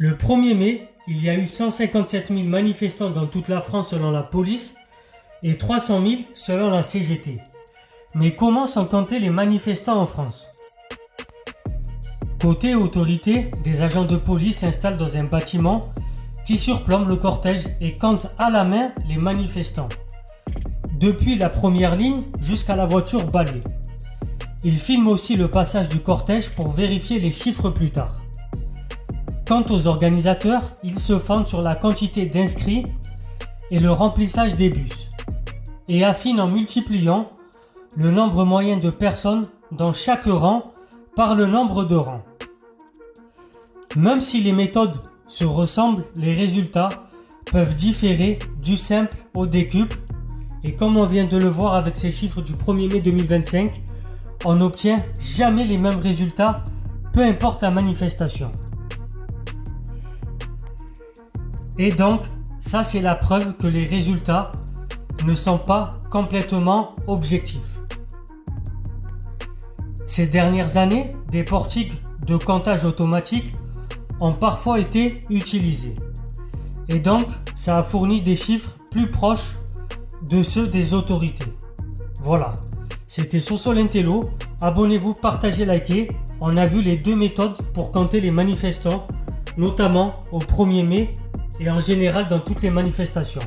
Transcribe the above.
Le 1er mai, il y a eu 157 000 manifestants dans toute la France selon la police et 300 000 selon la CGT. Mais comment sont comptés les manifestants en France? Côté autorité, des agents de police s'installent dans un bâtiment qui surplombe le cortège et comptent à la main les manifestants, depuis la première ligne jusqu'à la voiture balai. Ils filment aussi le passage du cortège pour vérifier les chiffres plus tard. Quant aux organisateurs, ils se fondent sur la quantité d'inscrits et le remplissage des bus, et affinent en multipliant le nombre moyen de personnes dans chaque rang par le nombre de rangs. Même si les méthodes se ressemblent, les résultats peuvent différer du simple au décuple, et comme on vient de le voir avec ces chiffres du 1er mai 2025, on n'obtient jamais les mêmes résultats, peu importe la manifestation. Et donc, ça c'est la preuve que les résultats ne sont pas complètement objectifs. Ces dernières années, des portiques de comptage automatique ont parfois été utilisés. Et donc, ça a fourni des chiffres plus proches de ceux des autorités. Voilà, c'était Soso l'Intello. Abonnez-vous, partagez, likez. On a vu les deux méthodes pour compter les manifestants, notamment au 1er mai et en général dans toutes les manifestations.